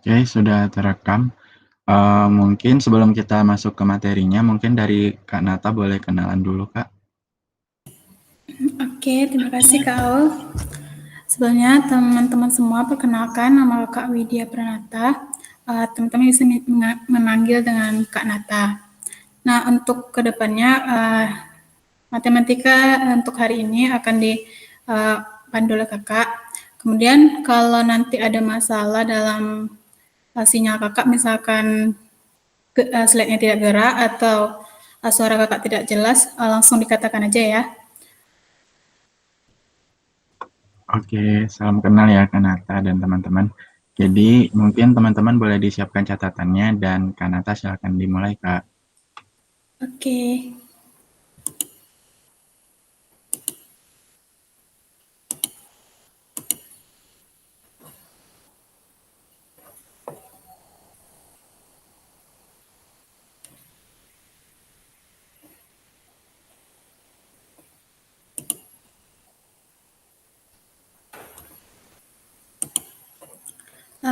Oke, sudah terekam. Mungkin sebelum kita masuk ke materinya, mungkin dari Kak Nata boleh kenalan dulu, Kak. Oke, terima kasih Kak Aul. Sebelumnya teman-teman semua, perkenalkan nama Kak Widya Pranata. Teman-teman bisa memanggil dengan Kak Nata. Nah, untuk kedepannya matematika untuk hari ini akan dipandu oleh kakak. Kemudian kalau nanti ada masalah dalam sinyal kakak, misalkan slide-nya tidak gerak atau suara kakak tidak jelas, langsung dikatakan aja ya. Oke, salam kenal ya Kak Nata dan teman-teman. Jadi mungkin teman-teman boleh disiapkan catatannya dan Kak Nata silakan dimulai, Kak. Oke.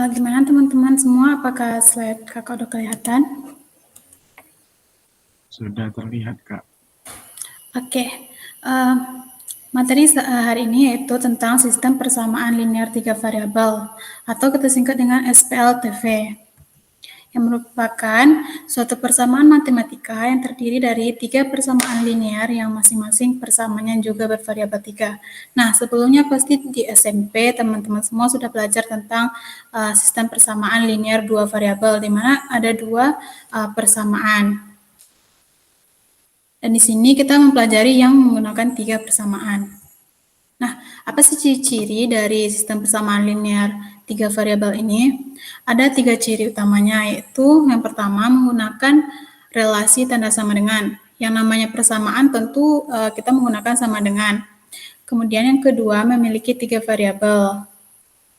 Gimana teman-teman semua? Apakah slide kakak udah kelihatan? Sudah terlihat, Kak. Oke. Materi hari ini yaitu tentang sistem persamaan linear 3 variabel atau kita singkat dengan SPLTV, yang merupakan suatu persamaan matematika yang terdiri dari 3 persamaan linear yang masing-masing persamaannya juga bervariabel 3. Nah, sebelumnya pasti di SMP teman-teman semua sudah belajar tentang sistem persamaan linear 2 variabel, di mana ada 2 persamaan. Dan di sini kita mempelajari yang menggunakan 3 persamaan. Nah, apa sih ciri-ciri dari sistem persamaan linear 3 variabel ini? Ada 3 ciri utamanya, yaitu yang pertama menggunakan relasi tanda sama dengan. Yang namanya persamaan tentu kita menggunakan sama dengan. Kemudian yang kedua memiliki 3 variabel.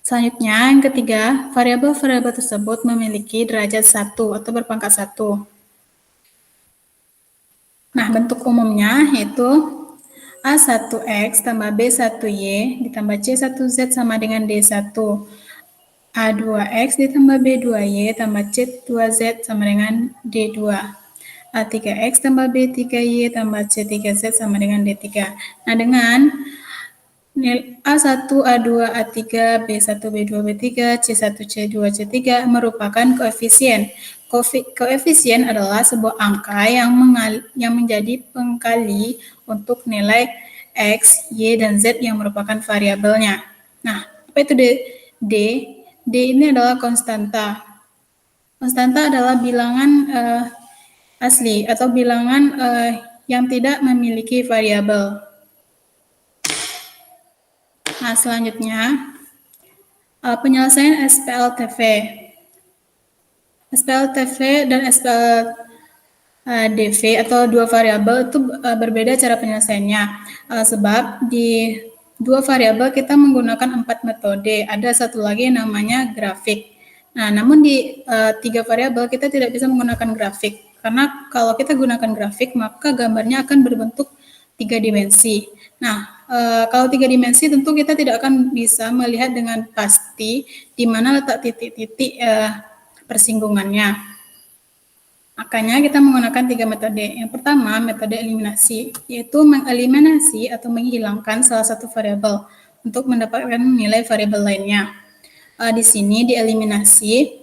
Selanjutnya yang ketiga, variabel-variabel tersebut memiliki derajat 1 atau berpangkat 1. Nah, bentuk umumnya yaitu A1X tambah B1Y ditambah C1Z sama dengan D1. A2X ditambah B2Y tambah C2Z sama dengan D2. A3X tambah B3Y tambah C3Z sama dengan D3. Nah, dengan A1, A2, A3, B1, B2, B3, C1, C2, C3 merupakan koefisien. Koefisien adalah sebuah angka yang menjadi pengkali untuk nilai X, Y, dan Z yang merupakan variabelnya. Nah, apa itu D? D ini adalah konstanta. Konstanta adalah bilangan asli atau bilangan yang tidak memiliki variabel. Nah, selanjutnya penyelesaian SPLTV. SPLTV dan SPLDV atau dua variabel itu berbeda cara penyelesaiannya. Sebab di dua variabel kita menggunakan 4 metode. Ada satu lagi yang namanya grafik. Nah, namun di 3 variabel kita tidak bisa menggunakan grafik. Karena kalau kita gunakan grafik, maka gambarnya akan berbentuk 3 dimensi. Nah, kalau 3 dimensi tentu kita tidak akan bisa melihat dengan pasti di mana letak titik-titik persinggungannya. Makanya kita menggunakan 3 metode. Yang pertama, metode eliminasi, yaitu mengeliminasi atau menghilangkan salah satu variabel untuk mendapatkan nilai variabel lainnya. Di sini dieliminasi,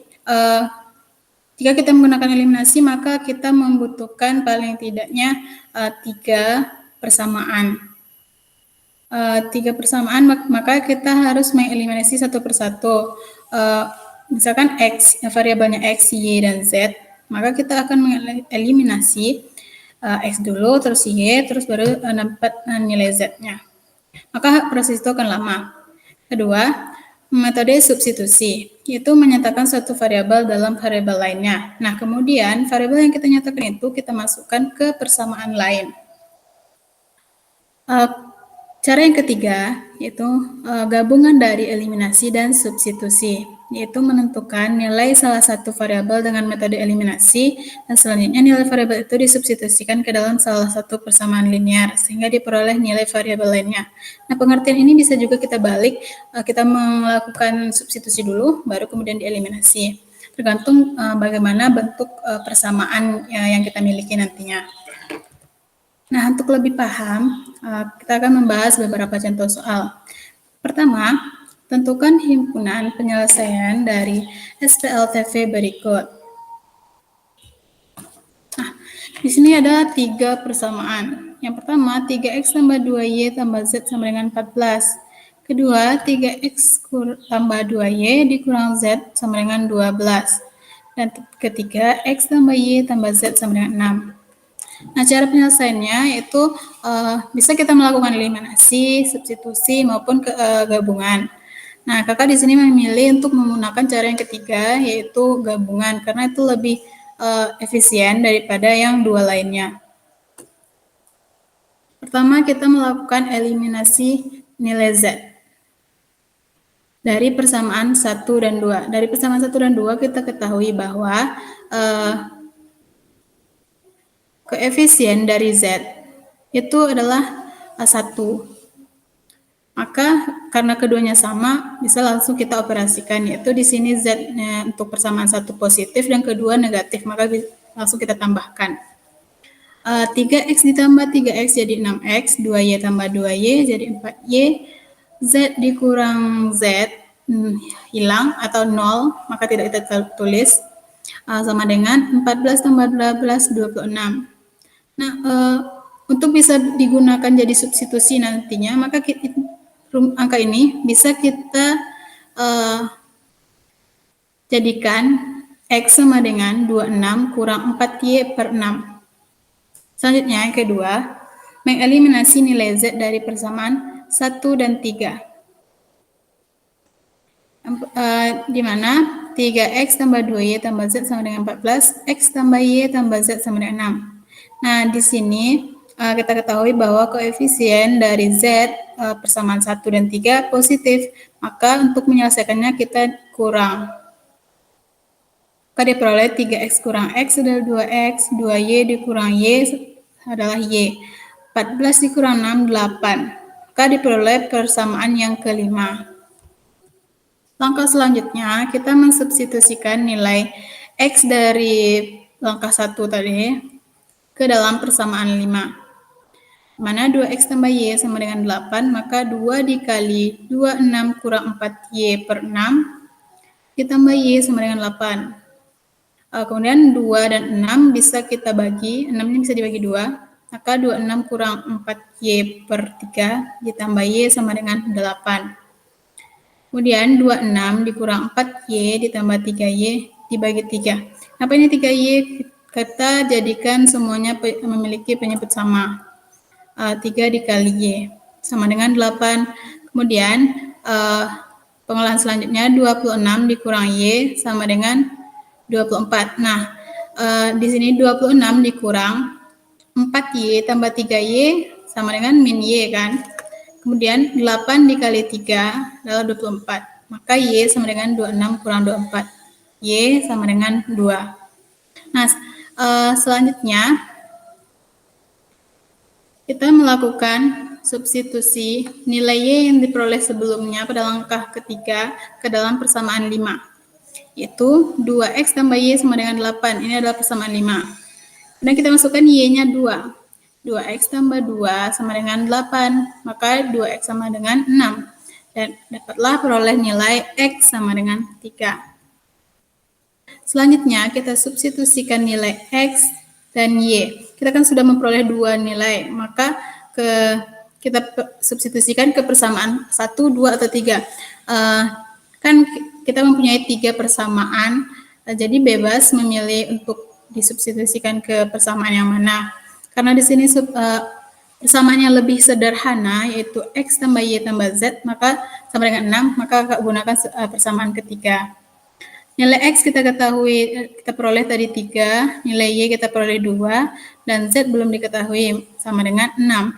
jika kita menggunakan eliminasi, maka kita membutuhkan paling tidaknya 3 persamaan. 3 persamaan, maka kita harus mengeliminasi satu persatu. Misalkan X, variabelnya X, Y, dan Z, maka kita akan mengeliminasi X dulu, terus Y, terus baru dapat nilai Z-nya. Maka proses itu akan lama. Kedua, metode substitusi, yaitu menyatakan suatu variabel dalam variabel lainnya. Nah, kemudian variabel yang kita nyatakan itu kita masukkan ke persamaan lain. Cara yang ketiga, yaitu gabungan dari eliminasi dan substitusi, yaitu menentukan nilai salah satu variabel dengan metode eliminasi, dan selanjutnya nilai variabel itu disubstitusikan ke dalam salah satu persamaan linear, sehingga diperoleh nilai variabel lainnya. Nah, pengertian ini bisa juga kita balik, kita melakukan substitusi dulu, baru kemudian dieliminasi. tergantung bagaimana bentuk persamaan yang kita miliki nantinya. Nah, untuk lebih paham, kita akan membahas beberapa contoh soal. Pertama, tentukan himpunan penyelesaian dari SPLTV berikut. Nah, di sini ada 3 persamaan. Yang pertama, 3x tambah 2y tambah z sama dengan 14. Kedua, 3x tambah 2y dikurang z sama dengan 12. Dan ketiga, x tambah y tambah z sama dengan 6. Nah, cara penyelesaiannya yaitu bisa kita melakukan eliminasi, substitusi, maupun gabungan. Nah, kakak di sini memilih untuk menggunakan cara yang ketiga, yaitu gabungan, karena itu lebih efisien daripada yang dua lainnya. Pertama, kita melakukan eliminasi nilai Z dari persamaan 1 dan 2. Dari persamaan 1 dan 2 kita ketahui bahwa koefisien dari Z itu adalah 1. Maka karena keduanya sama, bisa langsung kita operasikan, yaitu di sini Z untuk persamaan 1 positif dan kedua negatif, maka langsung kita tambahkan. 3x ditambah 3x jadi 6x, 2y tambah 2y jadi 4y, z dikurang z hilang atau 0, maka tidak kita tulis, sama dengan 14 tambah 12, 26. Nah, untuk bisa digunakan jadi substitusi nantinya, maka angka ini bisa kita jadikan x sama dengan 26 kurang 4y per 6. Selanjutnya, yang kedua, mengeliminasi nilai Z dari persamaan 1 dan 3. Di mana 3x tambah 2y tambah Z sama dengan 14, x tambah y tambah Z sama dengan 6. Nah, di sini kita ketahui bahwa koefisien dari Z persamaan 1 dan 3 positif, maka untuk menyelesaikannya kita kurang. Maka diperoleh 3x kurang x adalah 2x, 2y dikurang y adalah y. 14 dikurang 6, 8. Maka diperoleh persamaan yang kelima. Langkah selanjutnya, kita mensubstitusikan nilai x dari langkah 1 tadi ke dalam persamaan 5. Mana 2x tambah y sama dengan 8, maka 2 dikali 26 kurang 4y per 6 ditambah y sama dengan 8. Kemudian 2 dan 6 bisa kita bagi, 6 ini bisa dibagi 2, maka 26 kurang 4y per 3 ditambah y sama dengan 8. Kemudian 26 dikurang 4y ditambah 3y dibagi 3. Apa ini 3y? Kita jadikan semuanya memiliki penyebut sama. 3 dikali y sama dengan 8. Kemudian pengolahan selanjutnya 26 dikurang y sama dengan 24. Nah, di sini 26 dikurang 4y tambah 3y sama dengan min y kan. Kemudian 8 dikali 3 adalah 24. Maka y sama dengan 26 kurang 24. Y sama dengan 2. Nah, selanjutnya kita melakukan substitusi nilai y yang diperoleh sebelumnya pada langkah ketiga ke dalam persamaan 5. Yaitu 2x tambah y sama dengan 8. Ini adalah persamaan 5. Kemudian kita masukkan y-nya 2. 2x tambah 2 sama dengan 8. Maka 2x sama dengan 6. Dan dapatlah peroleh nilai x sama dengan 3. Selanjutnya kita substitusikan nilai x dan y. Kita kan sudah memperoleh 2 nilai. Maka kita substitusikan ke persamaan 1, 2, atau 3. Kan kita mempunyai 3 persamaan, jadi bebas memilih untuk disubstitusikan ke persamaan yang mana. Karena di sini persamaan yang lebih sederhana, yaitu x tambah y tambah z, maka sama dengan 6, maka gunakan persamaan ketiga. Nilai x kita ketahui, kita peroleh tadi 3, nilai y kita peroleh 2, dan z belum diketahui, sama dengan 6.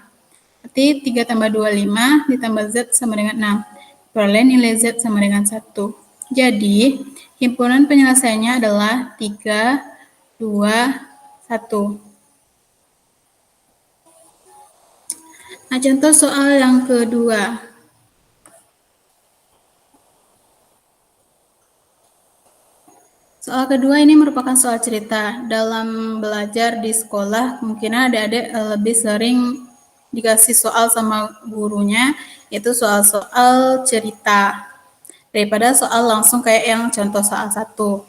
Berarti 3 tambah 2, 5, ditambah z sama dengan 6. Peroleh nilai z sama dengan 1. Jadi, himpunan penyelesaiannya adalah 3, 2, 1. Nah, contoh soal yang kedua. Soal kedua ini merupakan soal cerita. Dalam belajar di sekolah, kemungkinan adik-adik lebih sering dikasih soal sama gurunya, yaitu soal-soal cerita, daripada soal langsung kayak yang contoh soal 1.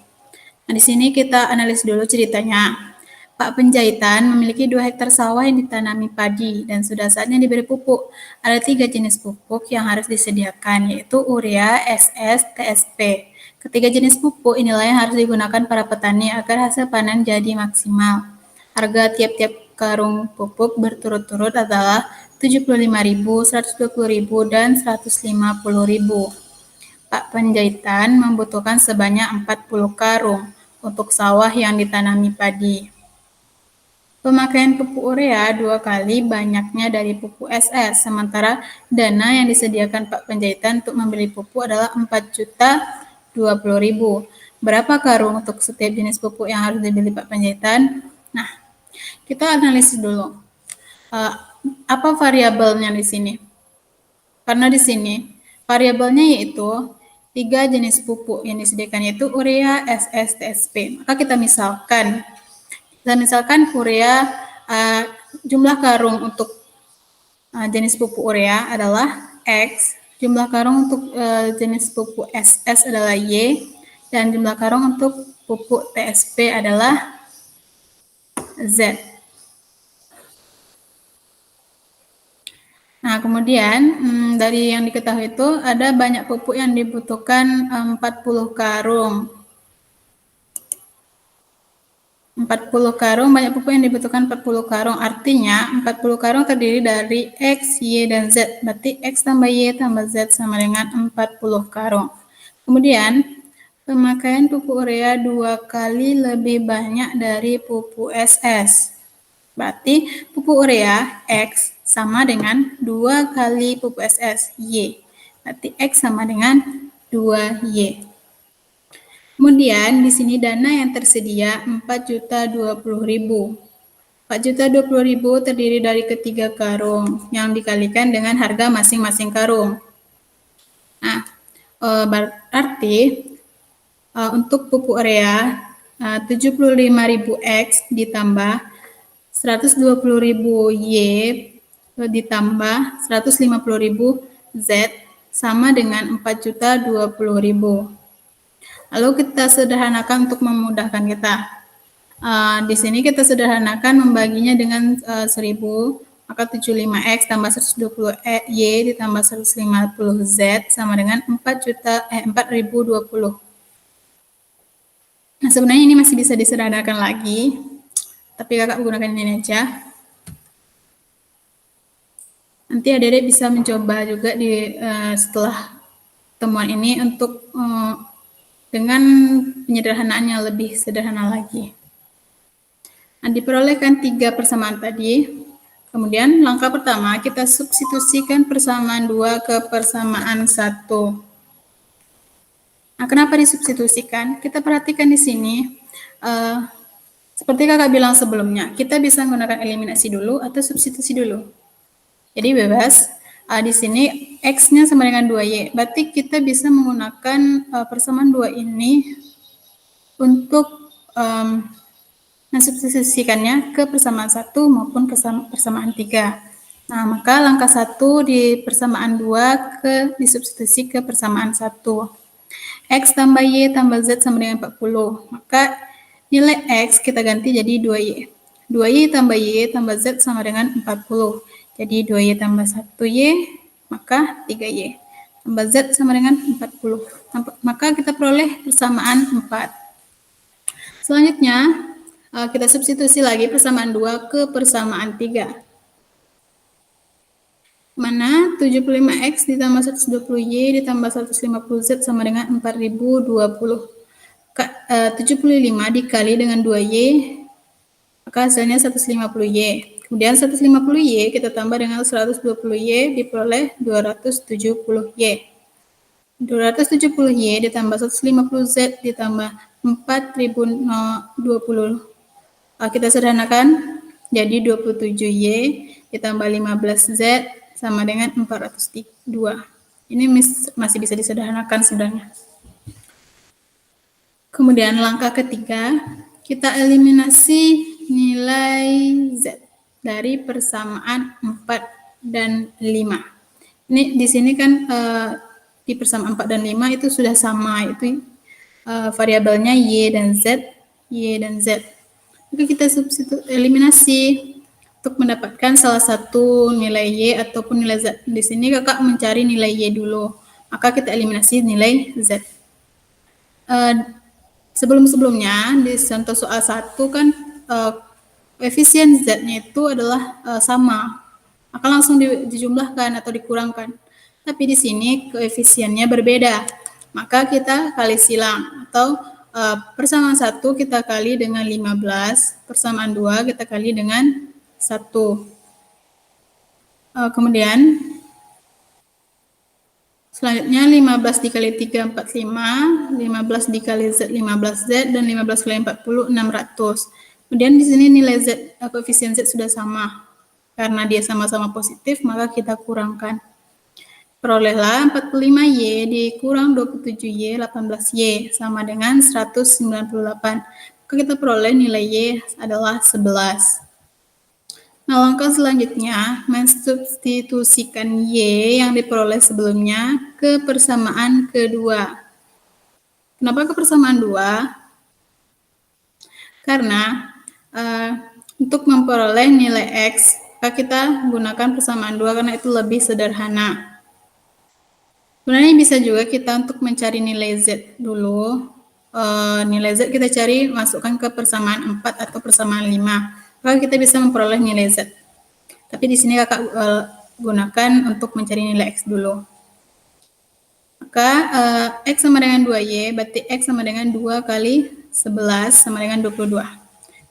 Nah, di sini kita analis dulu ceritanya. Pak Penjahitan memiliki 2 hektar sawah yang ditanami padi dan sudah saatnya diberi pupuk. Ada 3 jenis pupuk yang harus disediakan, yaitu urea, SS, TSP. Ketiga jenis pupuk inilah yang harus digunakan para petani agar hasil panen jadi maksimal. Harga tiap-tiap karung pupuk berturut-turut adalah Rp75.000, Rp120.000, dan Rp150.000. Pak Penjahitan membutuhkan sebanyak 40 karung untuk sawah yang ditanami padi. Pemakaian pupuk urea 2 kali banyaknya dari pupuk SS, sementara dana yang disediakan Pak Penjahitan untuk membeli pupuk adalah Rp4.020.000. Berapa karung untuk setiap jenis pupuk yang harus dibeli Pak Penjahitan? Nah, kita analisis dulu. Apa variabelnya di sini? Karena di sini variabelnya yaitu 3 jenis pupuk yang disediakan, yaitu urea, SS, TSP. Maka kita misalkan urea, jumlah karung untuk jenis pupuk urea adalah X, jumlah karung untuk jenis pupuk SS adalah Y, dan jumlah karung untuk pupuk TSP adalah Z. Nah, kemudian dari yang diketahui itu ada banyak pupuk yang dibutuhkan 40 karung. 40 karung, banyak pupuk yang dibutuhkan 40 karung. Artinya 40 karung terdiri dari X, Y, dan Z. Berarti X tambah Y tambah Z sama dengan 40 karung. Kemudian pemakaian pupuk urea 2 kali lebih banyak dari pupuk SS. Berarti pupuk urea X sama dengan 2 kali pupuk SS Y. Berarti X sama dengan 2Y. Kemudian di sini dana yang tersedia Rp4.020.000. Rp4.020.000 terdiri dari ketiga karung yang dikalikan dengan harga masing-masing karung. Nah, berarti untuk pupuk urea 75.000 X ditambah 120.000 Y ditambah 150.000 Z sama dengan 4.020.000. Lalu kita sederhanakan untuk memudahkan kita. Di sini kita sederhanakan membaginya dengan 1000, maka 75X tambah 120Y ditambah 150Z sama dengan 4.020. Nah, sebenarnya ini masih bisa disederhanakan lagi, tapi kakak gunakan ini aja. Nanti adik-adik bisa mencoba juga setelah temuan ini untuk dengan penyederhanaan yang lebih sederhana lagi. Nah, diperolehkan 3 persamaan tadi. Kemudian langkah pertama kita substitusikan persamaan 2 ke persamaan 1. Nah, kenapa disubstitusikan? Kita perhatikan di sini, seperti kakak bilang sebelumnya, kita bisa menggunakan eliminasi dulu atau substitusi dulu. Jadi bebas. Di sini X-nya sama dengan 2Y. Berarti kita bisa menggunakan persamaan 2 ini untuk mensubstitusikannya ke persamaan 1 maupun persamaan 3. Nah, maka langkah 1 di persamaan 2 disubstitusi ke persamaan 1. X tambah Y tambah Z sama dengan 40. Maka nilai X kita ganti jadi 2Y. 2Y tambah Y tambah Z sama dengan 40. Jadi 2Y tambah 1Y, maka 3Y. Tambah Z sama dengan 40. Maka kita peroleh persamaan 4. Selanjutnya, kita substitusi lagi persamaan 2 ke persamaan 3. Mana 75X ditambah 120Y ditambah 150Z sama dengan 4020. 75 dikali dengan 2Y, maka hasilnya 150Y. Kemudian 150Y kita tambah dengan 120Y diperoleh 270Y. 270Y ditambah 150Z ditambah 4020. Kita sederhanakan jadi 27Y ditambah 15Z sama dengan 402. Ini masih bisa disederhanakan sebenarnya. Kemudian langkah ketiga, kita eliminasi nilai Z dari persamaan 4 dan 5. Ini di sini kan di persamaan 4 dan 5 itu sudah sama, itu variabelnya Y dan Z. Maka kita substitut eliminasi untuk mendapatkan salah satu nilai Y ataupun nilai Z. Di sini kakak mencari nilai Y dulu, maka kita eliminasi nilai Z. Sebelum-sebelumnya di contoh soal 1 kan koefisien Z-nya itu adalah sama, maka langsung dijumlahkan atau dikurangkan. Tapi di sini koefisiennya berbeda, maka kita kali silang atau persamaan 1 kita kali dengan 15, persamaan 2 kita kali dengan 1. Kemudian selanjutnya 15 dikali 3, 45, 15 dikali Z, 15Z, dan 15 kali 40, 600. Kemudian di sini nilai Z, koefisien Z sudah sama. Karena dia sama-sama positif, maka kita kurangkan. Perolehlah 45Y dikurang 27Y, 18Y, sama dengan 198. Maka kita peroleh nilai Y adalah 11. Nah, langkah selanjutnya, mensubstitusikan Y yang diperoleh sebelumnya ke persamaan kedua. Kenapa ke persamaan 2? Karena untuk memperoleh nilai X, maka kita gunakan persamaan 2 karena itu lebih sederhana. Sebenarnya bisa juga kita untuk mencari nilai Z dulu. Nilai Z kita cari, masukkan ke persamaan 4 atau persamaan 5. Maka kita bisa memperoleh nilai Z. Tapi di sini kakak gunakan untuk mencari nilai X dulu. Maka X sama dengan 2Y, berarti X sama dengan 2 kali 11 sama dengan 22.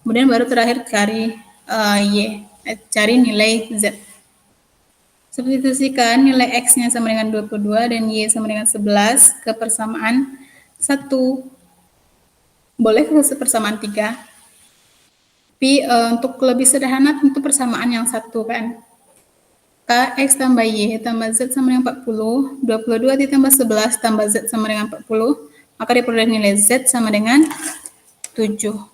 Kemudian baru terakhir cari Y, cari nilai Z. Substitusikan nilai X-nya sama dengan 22 dan Y sama dengan 11 ke persamaan 1. Boleh ke persamaan 3. Tapi untuk lebih sederhana tentu persamaan yang 1 kan. X tambah Y tambah Z sama dengan 40, 22 ditambah 11 tambah Z sama dengan 40, maka diperoleh nilai Z sama dengan 7.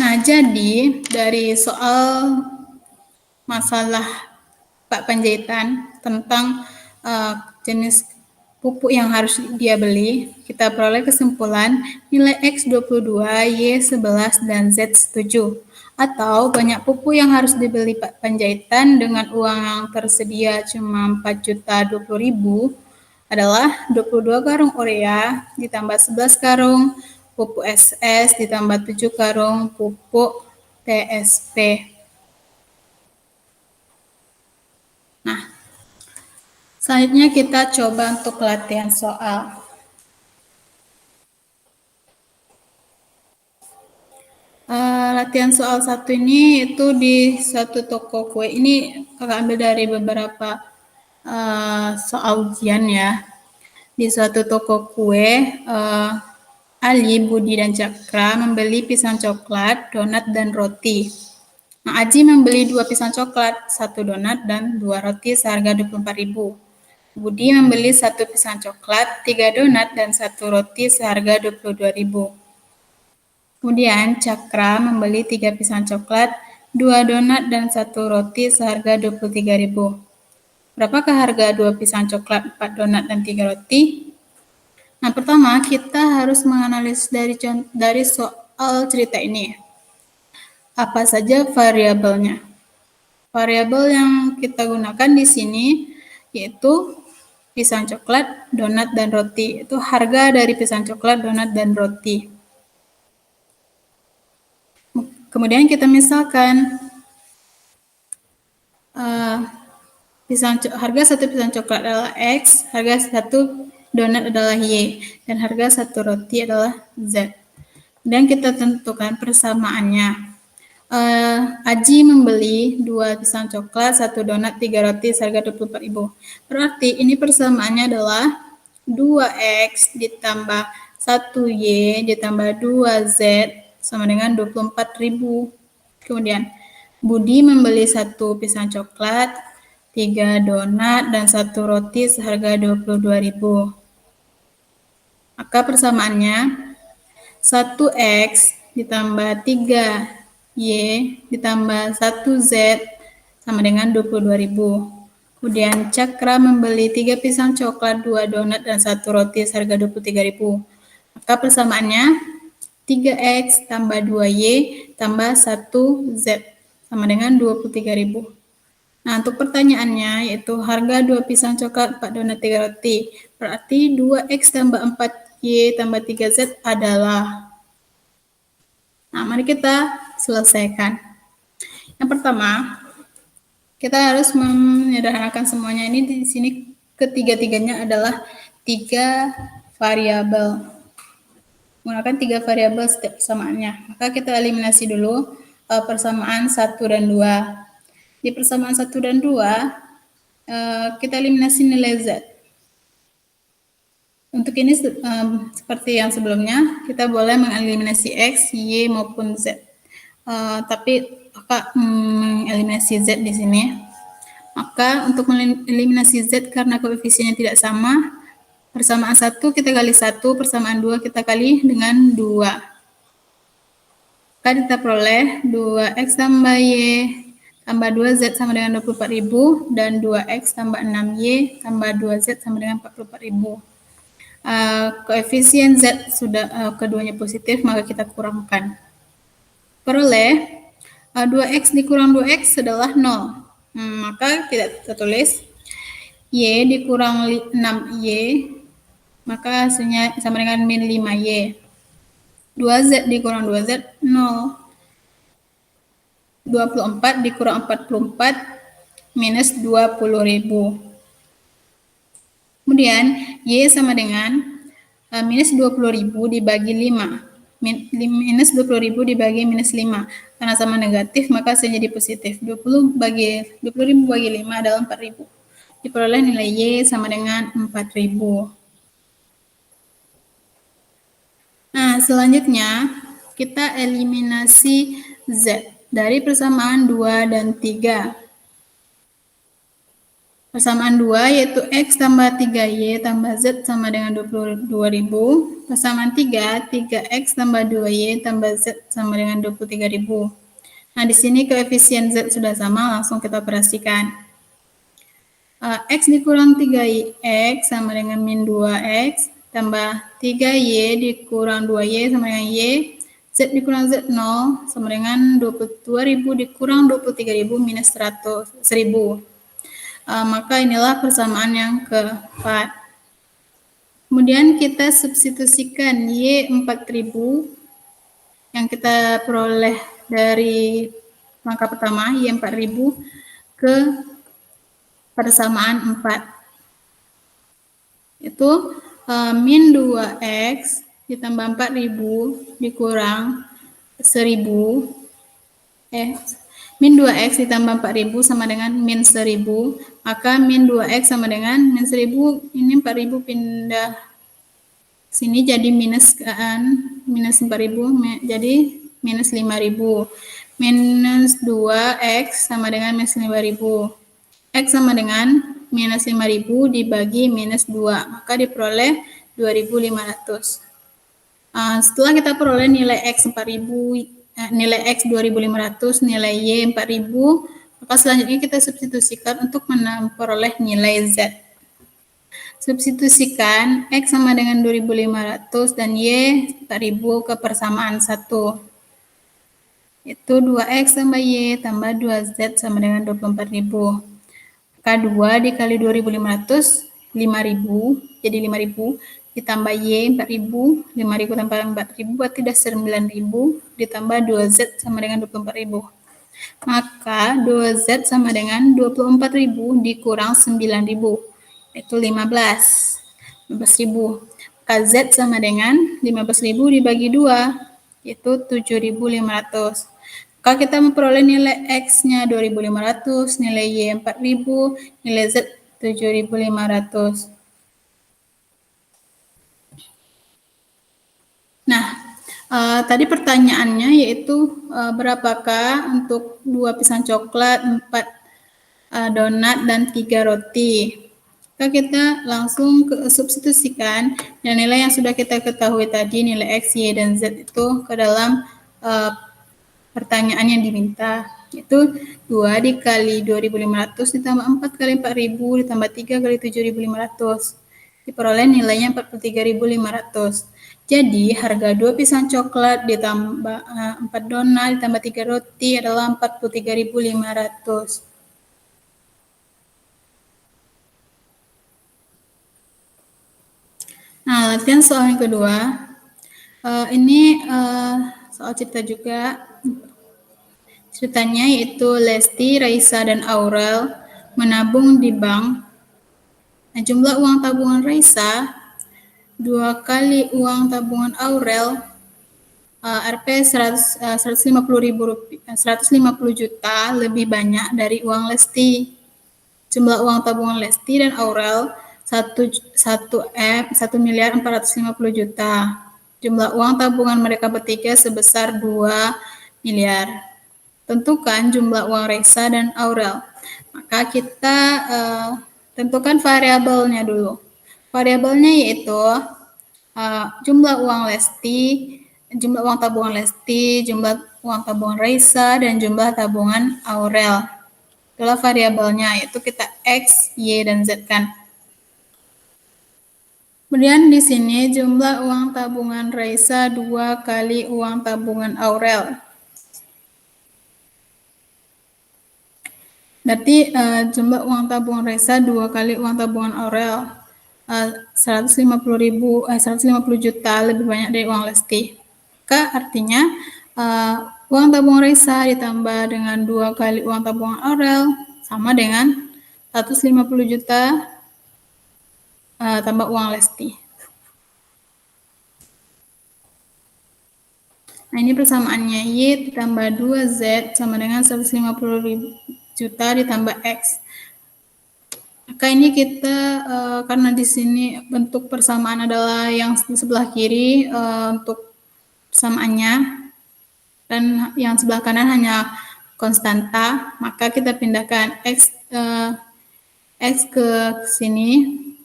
Nah, jadi dari soal masalah Pak Panjaitan tentang jenis pupuk yang harus dia beli, kita peroleh kesimpulan nilai X 22, Y 11, dan Z 7. Atau banyak pupuk yang harus dibeli Pak Panjaitan dengan uang yang tersedia cuma 4.020.000 adalah 22 karung urea ditambah 11 karung pupuk SS ditambah 7 karung pupuk TSP. Nah, selanjutnya kita coba untuk latihan soal. Latihan soal 1 ini itu di suatu toko kue. Ini kakak ambil dari beberapa soal ujian ya. Di suatu toko kue, Ali, Budi, dan Cakra membeli pisang coklat, donat, dan roti. Nah, Aji membeli 2 pisang coklat, 1 donat, dan 2 roti seharga 24.000. Budi membeli 1 pisang coklat, 3 donat, dan 1 roti seharga 22.000. Kemudian Cakra membeli 3 pisang coklat, 2 donat, dan 1 roti seharga 23.000. Berapakah harga 2 pisang coklat, 4 donat, dan 3 roti? Nah, pertama kita harus menganalisis dari soal cerita ini. Apa saja variabelnya? Variabel yang kita gunakan di sini yaitu pisang coklat, donat, dan roti. Itu harga dari pisang coklat, donat, dan roti. Kemudian kita misalkan harga 1 pisang coklat adalah X, harga 1 donat adalah Y, dan harga 1 roti adalah Z. Dan kita tentukan persamaannya. Aji membeli 2 pisang coklat, 1 donat, 3 roti seharga 24.000. Berarti ini persamaannya adalah 2X ditambah 1Y ditambah 2Z sama dengan 24.000. Kemudian Budi membeli 1 pisang coklat, 3 donat, dan 1 roti seharga 22.000. Maka persamaannya 1x ditambah 3y ditambah 1z sama dengan 22.000. Kemudian Cakra membeli 3 pisang coklat, 2 donat, dan 1 roti seharga 23.000. Maka persamaannya 3x tambah 2y tambah 1z sama dengan 23.000. Nah, untuk pertanyaannya yaitu harga 2 pisang coklat, 4 donat, 3 roti. Berarti 2x tambah 4y tambah 3z adalah. Nah, mari kita selesaikan. Yang pertama, kita harus menyederhanakan semuanya. Ini di sini ketiga-tiganya adalah 3 variabel. Menggunakan 3 variabel setiap persamaannya. Maka kita eliminasi dulu persamaan 1 dan 2. Di persamaan 1 dan 2, kita eliminasi nilai Z. Untuk ini seperti yang sebelumnya, kita boleh mengeliminasi X, Y, maupun Z. Tapi Kakak mengeliminasi Z di sini. Maka untuk mengeliminasi Z karena koefisiennya tidak sama, persamaan 1 kita kali 1, persamaan 2 kita kali dengan 2. Maka kita peroleh 2x tambah y tambah 2z sama dengan 24.000 dan 2x tambah 6y tambah 2z sama dengan 44.000. Koefisien z sudah keduanya positif, maka kita kurangkan. Peroleh 2x dikurang 2x adalah 0. Maka tidak tertulis y dikurang 6y, maka hasilnya sama dengan min 5y. 2z dikurang 2z 0. 24 dikurang 44 minus 20.000. Kemudian y sama dengan minus 20.000 dibagi 5. Minus 20.000 dibagi minus 5. Karena sama negatif maka hasilnya jadi positif. 20.000 bagi 5 adalah 4.000. Diperoleh nilai y sama dengan 4.000. Nah, selanjutnya kita eliminasi Z dari persamaan 2 dan 3. Persamaan 2 yaitu X tambah 3Y tambah Z sama dengan 22.000. Persamaan 3, 3X tambah 2Y tambah Z sama dengan 23.000. Nah, di sini koefisien Z sudah sama, langsung kita operasikan. X dikurang 3X sama dengan min 2X tambah 3Y dikurang 2Y sama dengan Y, Z dikurang Z 0 sama dengan 22.000 dikurang 23.000 minus 100.000. Maka inilah persamaan yang keempat. Kemudian kita substitusikan Y 4.000 yang kita peroleh dari langkah pertama, Y 4.000 ke persamaan 4. Itu min 2x ditambah 4.000 dikurang 1.000. Min 2x ditambah 4.000 sama dengan min 1.000. Maka min 2x sama dengan min 1.000. Ini 4.000 pindah sini jadi minus kan, minus 4.000 jadi minus 5.000. Minus 2x sama dengan minus 5.000. X sama dengan minus 5.000 dibagi minus 2, maka diperoleh 2.500. Setelah kita peroleh nilai X 4.000, nilai X 2.500, nilai Y 4.000, maka selanjutnya kita substitusikan untuk memperoleh nilai Z. Substitusikan X sama dengan 2.500 dan Y 4.000 ke persamaan 1. Itu 2X tambah Y tambah 2Z sama dengan 24.000. Maka 2 dikali 2.500, 5.000, jadi 5.000, ditambah Y 4.000, 5.000 tambah 4.000 berarti sudah 9.000, ditambah 2Z sama dengan 24.000. Maka 2Z sama dengan 24.000 dikurang 9.000, itu 15.000. Maka Z sama dengan 15.000 dibagi 2, itu 7.500. Maka kita memperoleh nilai X-nya 2.500, nilai Y 4.000, nilai Z 7.500. Nah, tadi pertanyaannya yaitu berapakah untuk 2 pisang coklat, 4 donat, dan 3 roti. Maka kita langsung substitusikan dan nilai yang sudah kita ketahui tadi, nilai X, Y, dan Z itu ke dalam pertanyaan yang diminta, yaitu 2 dikali 2.500 ditambah 4 kali 4.000 ditambah 3 kali 7.500. Diperoleh nilainya 43.500. Jadi harga 2 pisang coklat ditambah 4 donat ditambah 3 roti adalah 43.500. Nah, latihan soal yang kedua. Ini soal cerita juga. Ceritanya yaitu Lesti, Raisa, dan Aurel menabung di bank. Nah, jumlah uang tabungan Raisa 2 kali uang tabungan Aurel, Rp 150 juta lebih banyak dari uang Lesti. Jumlah uang tabungan Lesti dan Aurel 1.450 juta. Jumlah uang tabungan mereka bertiga sebesar 2 miliar. Tentukan jumlah uang Raisa dan Aurel. Maka kita tentukan variabelnya dulu. Variabelnya yaitu jumlah uang Lesti, jumlah uang tabungan Lesti, jumlah uang tabungan Raisa, dan jumlah tabungan Aurel. Itulah variabelnya, yaitu kita X, Y, dan Z kan. Kemudian di sini jumlah uang tabungan Raisa 2 kali uang tabungan Aurel. Berarti jumlah uang tabungan Raisa 2 kali uang tabungan Aurel 150 juta lebih banyak dari uang Lesti. Maka artinya uang tabungan Raisa ditambah dengan 2 kali uang tabungan Aurel sama dengan 150 juta tambah uang Lesti. Nah, ini persamaannya Y ditambah 2Z sama dengan 150 juta ditambah X. Maka ini kita karena di sini bentuk persamaan adalah yang di sebelah kiri untuk persamaannya dan yang sebelah kanan hanya konstanta, maka kita pindahkan X ke sini,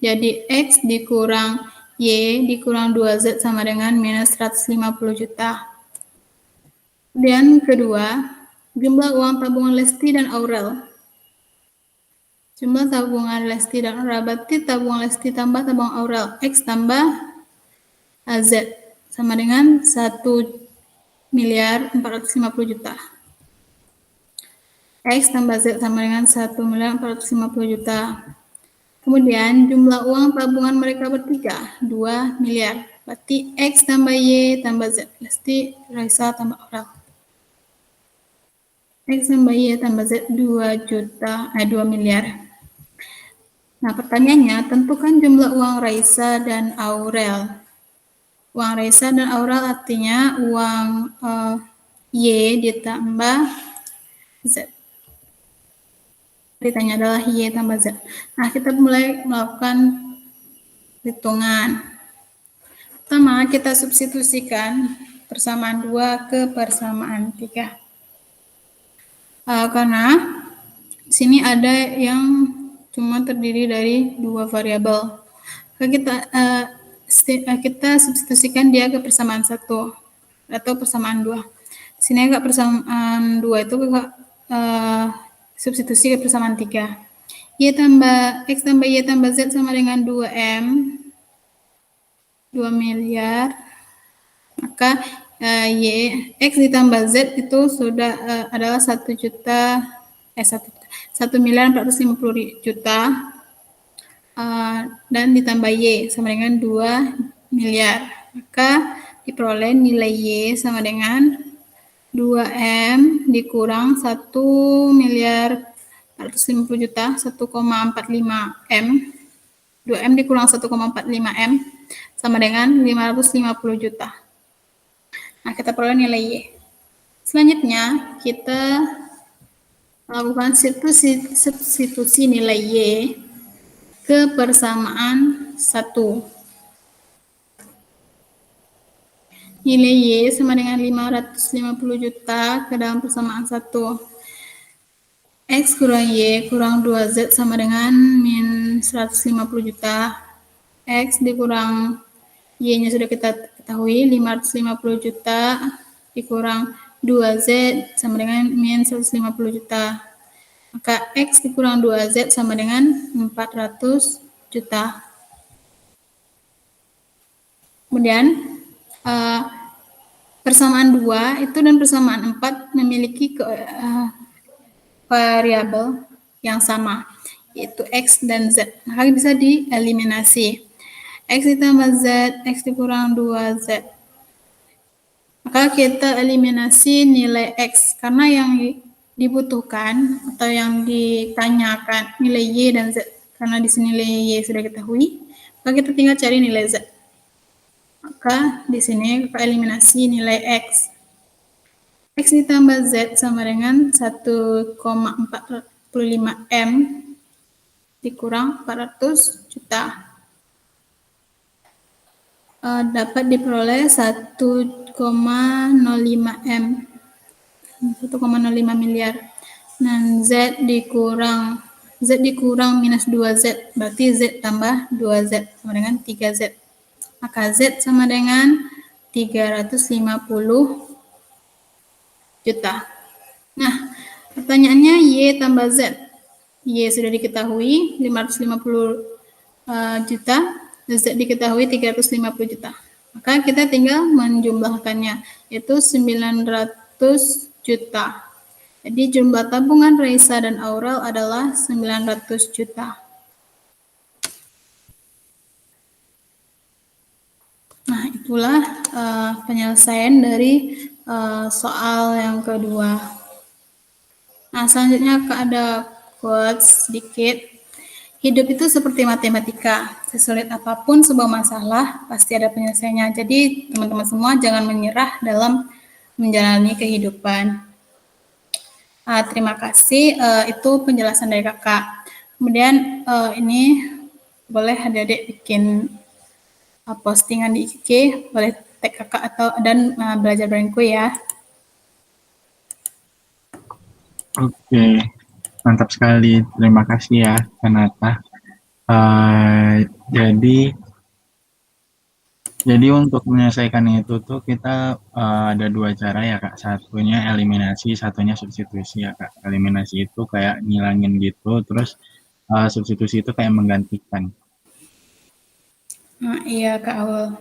jadi X dikurang Y dikurang 2Z sama dengan minus 150 juta. Kemudian kedua, jumlah uang tabungan Lesti dan Aurel. Jumlah tabungan Lesti dan Aurel, berarti tabungan Lesti tambah tabungan Aurel, X tambah Z sama dengan 1.450 juta. X tambah Z sama dengan 1.450 juta. Kemudian jumlah uang tabungan mereka bertiga 2 miliar. Berarti X tambah Y tambah Z. Lesti, Raisa tambah Aurel. X tambah Y tambah Z 2 miliar. Nah, pertanyaannya, tentukan jumlah uang Raisa dan Aurel. Uang Raisa dan Aurel artinya uang Y ditambah Z. Ditanya adalah Y tambah Z. Nah, kita mulai melakukan hitungan. Pertama, kita substitusikan persamaan 2 ke persamaan 3. Karena di sini ada yang cuma terdiri dari 2 variabel. Kita substitusikan dia ke persamaan 1 atau persamaan 2. Di sini agak persamaan 2 itu substitusi ke persamaan 3. Y tambah X tambah Y tambah Z sama dengan 2M, 2 miliar. Maka X ditambah Z itu sudah adalah 1.450 juta dan ditambah Y sama dengan 2 miliar. Maka diperoleh nilai Y sama dengan 2M dikurang 1.450 juta, 1,45 M. 2M dikurang 1,45 M sama dengan 550 juta. Nah, kita peroleh nilai Y. Selanjutnya, kita melakukan substitusi nilai Y ke persamaan 1. Nilai Y sama dengan 550 juta ke dalam persamaan 1. X kurang Y kurang 2Z sama dengan min 150 juta. X dikurang Y-nya sudah kita ketahui, 550 juta dikurang 2Z sama dengan min 150 juta. Maka X dikurang 2Z sama dengan 400 juta. Kemudian, persamaan 2 itu dan persamaan 4 memiliki variabel yang sama, yaitu X dan Z. Maka bisa dieliminasi. X ditambah Z, X dikurang 2Z. Maka kita eliminasi nilai X, karena yang dibutuhkan atau yang ditanyakan nilai Y dan Z. Karena di sini nilai Y sudah ketahui, maka kita tinggal cari nilai Z. Maka di sini kita eliminasi nilai X. X ditambah Z sama dengan 1,45 M dikurang 400 juta. Dapat diperoleh 1,05 M. 1,05 miliar. Dan Z dikurang minus 2Z, berarti Z tambah 2Z sama dengan 3Z. Maka Z sama dengan 350 juta. Nah, pertanyaannya Y tambah Z. Y sudah diketahui 550 juta, Z diketahui 350 juta. Maka kita tinggal menjumlahkannya, yaitu 900 juta. Jadi jumlah tabungan Raisa dan Aurel adalah 900 juta. Nah, itulah penyelesaian dari soal yang kedua. Nah, selanjutnya ada quotes sedikit. Hidup itu seperti matematika. Sesulit apapun sebuah masalah, pasti ada penyelesaiannya. Jadi, teman-teman semua jangan menyerah dalam menjalani kehidupan. Terima kasih, itu penjelasan dari kakak. Kemudian ini boleh adik-adik bikin postingan di IG, boleh tag kakak dan belajar barengku ya. Oke, mantap sekali. Terima kasih ya, Kanata. Jadi untuk menyelesaikan itu tuh kita ada dua cara ya Kak. Satunya eliminasi, satunya substitusi ya Kak. Eliminasi itu kayak ngilangin gitu, terus substitusi itu kayak menggantikan. Iya Kak Aul.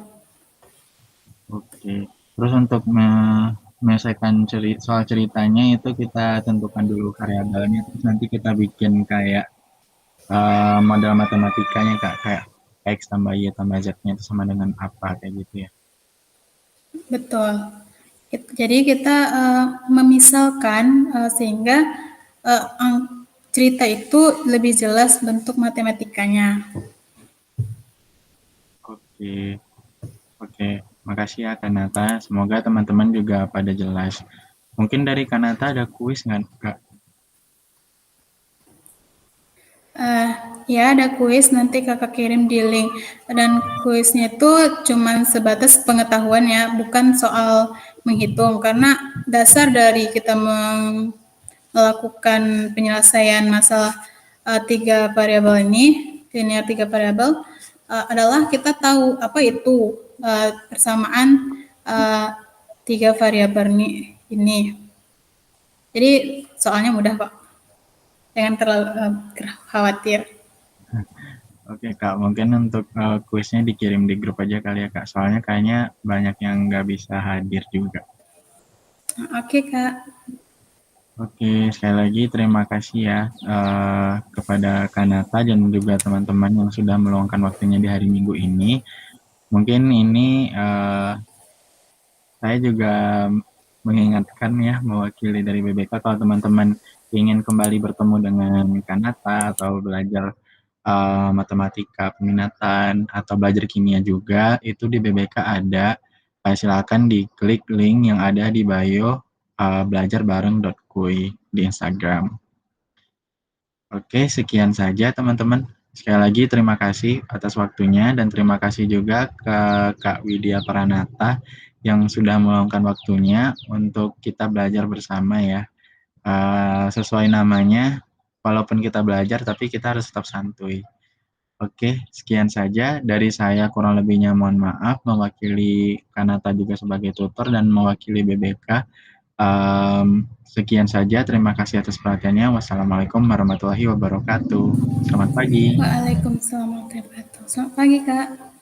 Oke. Terus untuk menyelesaikan soal ceritanya itu kita tentukan dulu variabelnya, terus nanti kita bikin kayak model matematikanya Kak, kayak X tambah Y tambah Z-nya itu sama dengan apa, kayak gitu ya. Betul. Jadi kita memisalkan sehingga cerita itu lebih jelas bentuk matematikanya. Oke. Makasih ya Kanata. Semoga teman-teman juga pada jelas. Mungkin dari Kanata ada kuis nggak Kak? Ya, ada kuis, nanti kakak kirim di link. Dan kuisnya itu cuma sebatas pengetahuan ya, bukan soal menghitung. Karena dasar dari kita melakukan penyelesaian masalah 3 variabel ini, linear 3 variabel, adalah kita tahu apa itu persamaan 3 variabel ini. Jadi soalnya mudah kok, jangan terlalu khawatir. Oke Kak, mungkin untuk kuisnya dikirim di grup aja kali ya Kak. Soalnya kayaknya banyak yang nggak bisa hadir juga. Oke Kak. Oke, sekali lagi terima kasih ya kepada Kanata dan juga teman-teman yang sudah meluangkan waktunya di hari Minggu ini. Mungkin ini saya juga mengingatkan ya, mewakili dari BBK, kalau teman-teman ingin kembali bertemu dengan Kanata atau belajar matematika peminatan atau belajar kimia juga, itu di BBK ada. Silakan diklik link yang ada di bio belajarbareng.kui di Instagram. Oke, sekian saja teman-teman. Sekali lagi terima kasih atas waktunya dan terima kasih juga ke Kak Widya Pranata yang sudah meluangkan waktunya untuk kita belajar bersama ya. sesuai namanya, walaupun kita belajar, tapi kita harus tetap santuy. Oke, sekian saja dari saya, kurang lebihnya mohon maaf, mewakili Kanata juga sebagai tutor dan mewakili BBK. Sekian saja, terima kasih atas perhatiannya. Wassalamualaikum warahmatullahi wabarakatuh. Selamat pagi. Waalaikumsalam warahmatullahi wabarakatuh. Selamat pagi, Kak.